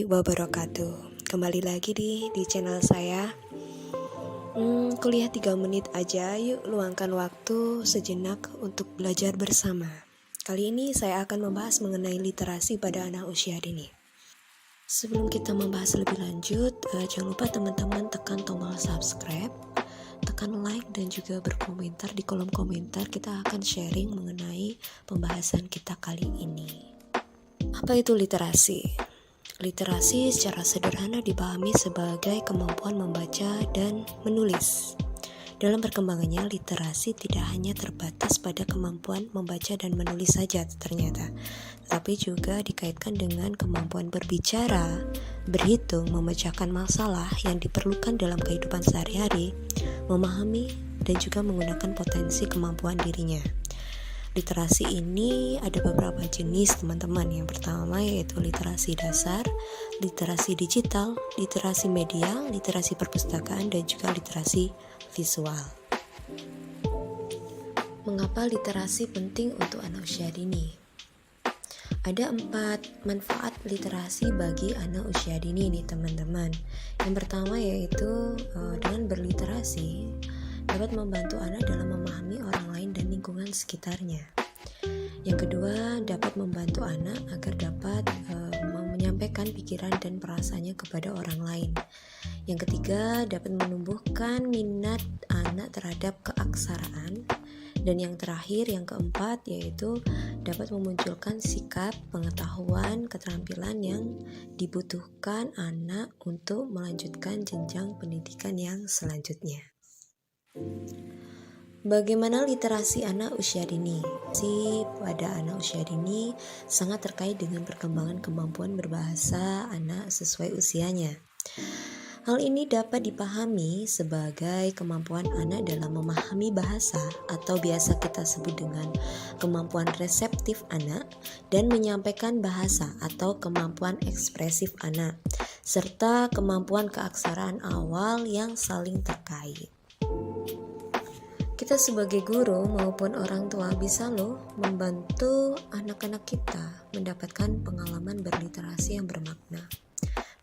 Wabarakatuh. Kembali lagi di channel saya. Kuliah 3 menit aja, yuk luangkan waktu sejenak untuk belajar bersama. Kali ini saya akan membahas mengenai literasi pada anak usia dini. Sebelum kita membahas lebih lanjut, jangan lupa teman-teman tekan tombol subscribe, tekan like dan juga berkomentar di kolom komentar. Kita akan sharing mengenai pembahasan kita kali ini. Apa itu literasi? Literasi secara sederhana dipahami sebagai kemampuan membaca dan menulis. Dalam perkembangannya, literasi tidak hanya terbatas pada kemampuan membaca dan menulis saja ternyata, tetapi juga dikaitkan dengan kemampuan berbicara, berhitung, memecahkan masalah yang diperlukan dalam kehidupan sehari-hari, memahami, dan juga menggunakan potensi kemampuan dirinya. Literasi ini ada beberapa jenis teman-teman. Yang pertama yaitu literasi dasar, literasi digital, literasi media, literasi perpustakaan, dan juga literasi visual. Mengapa literasi penting untuk anak usia dini? Ada 4 manfaat literasi bagi anak usia dini nih teman-teman. Yang pertama yaitu dengan berliterasi dapat membantu anak dalam memahami orang lain dan lingkungan sekitarnya. Yang kedua, dapat membantu anak agar dapat menyampaikan pikiran dan perasaannya kepada orang lain. Yang ketiga, dapat menumbuhkan minat anak terhadap keaksaraan. Dan yang terakhir, yang keempat, yaitu dapat memunculkan sikap, pengetahuan, keterampilan yang dibutuhkan anak untuk melanjutkan jenjang pendidikan yang selanjutnya. Bagaimana literasi anak usia dini? Pada anak usia dini sangat terkait dengan perkembangan kemampuan berbahasa anak sesuai usianya. Hal ini dapat dipahami sebagai kemampuan anak dalam memahami bahasa atau biasa kita sebut dengan kemampuan reseptif anak dan menyampaikan bahasa atau kemampuan ekspresif anak, serta kemampuan keaksaraan awal yang saling terkait. Kita sebagai guru maupun orang tua bisa membantu anak-anak kita mendapatkan pengalaman berliterasi yang bermakna.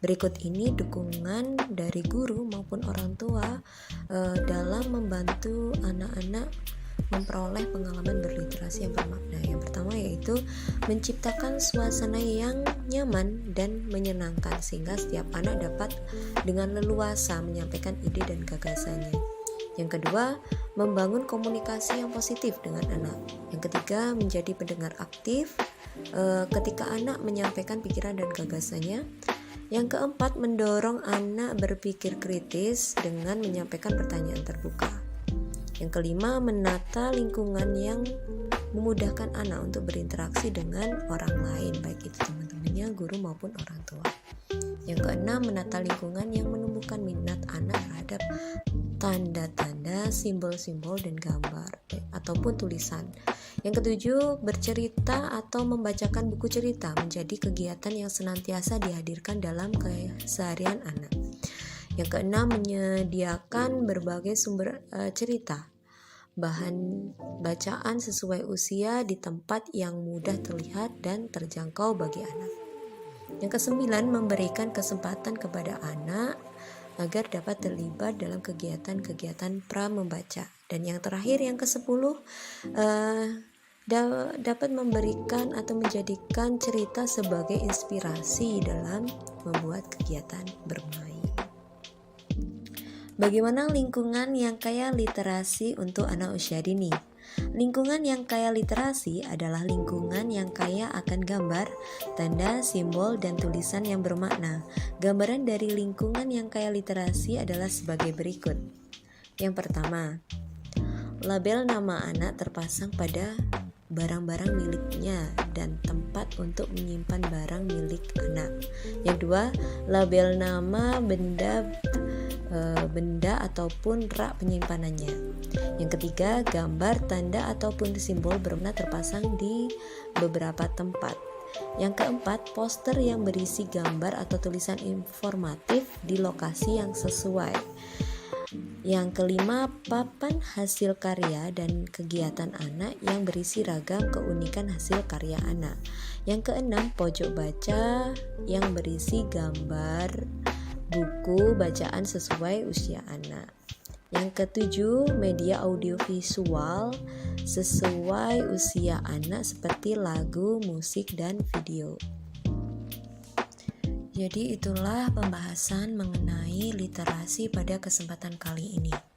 Berikut ini dukungan dari guru maupun orang tua dalam membantu anak-anak memperoleh pengalaman berliterasi yang bermakna. Yang pertama yaitu menciptakan suasana yang nyaman dan menyenangkan sehingga setiap anak dapat dengan leluasa menyampaikan ide dan gagasannya. Yang kedua, membangun komunikasi yang positif dengan anak. Yang ketiga, menjadi pendengar aktif ketika anak menyampaikan pikiran dan gagasannya. Yang keempat, mendorong anak berpikir kritis dengan menyampaikan pertanyaan terbuka. Yang kelima, menata lingkungan yang memudahkan anak untuk berinteraksi dengan orang lain, baik itu teman-temannya, guru maupun orang tua. Yang keenam, menata lingkungan yang menumbuhkan minat anak terhadap tanda-tanda, simbol-simbol, dan gambar ataupun tulisan. Yang ketujuh, bercerita atau membacakan buku cerita menjadi kegiatan yang senantiasa dihadirkan dalam keseharian anak. Yang keenam, menyediakan berbagai sumber cerita, bahan bacaan sesuai usia di tempat yang mudah terlihat dan terjangkau bagi anak. Yang kesembilan, memberikan kesempatan kepada anak agar dapat terlibat dalam kegiatan-kegiatan pra-membaca. Dan yang terakhir, yang ke-10, dapat memberikan atau menjadikan cerita sebagai inspirasi dalam membuat kegiatan bermain. Bagaimana lingkungan yang kaya literasi untuk anak usia dini? Lingkungan yang kaya literasi adalah lingkungan yang kaya akan gambar, tanda, simbol, dan tulisan yang bermakna. Gambaran dari lingkungan yang kaya literasi adalah sebagai berikut. Yang pertama, label nama anak terpasang pada barang-barang miliknya dan tempat untuk menyimpan barang milik anak. Yang dua, label nama benda ataupun rak penyimpanannya. Yang ketiga, gambar, tanda ataupun simbol bermakna terpasang di beberapa tempat. Yang keempat, poster yang berisi gambar atau tulisan informatif di lokasi yang sesuai. Yang kelima, papan hasil karya dan kegiatan anak yang berisi ragam keunikan hasil karya anak. Yang keenam, pojok baca yang berisi gambar buku bacaan sesuai usia anak. Yang ketujuh, media audiovisual sesuai usia anak seperti lagu, musik, dan video. Jadi itulah pembahasan mengenai literasi pada kesempatan kali ini.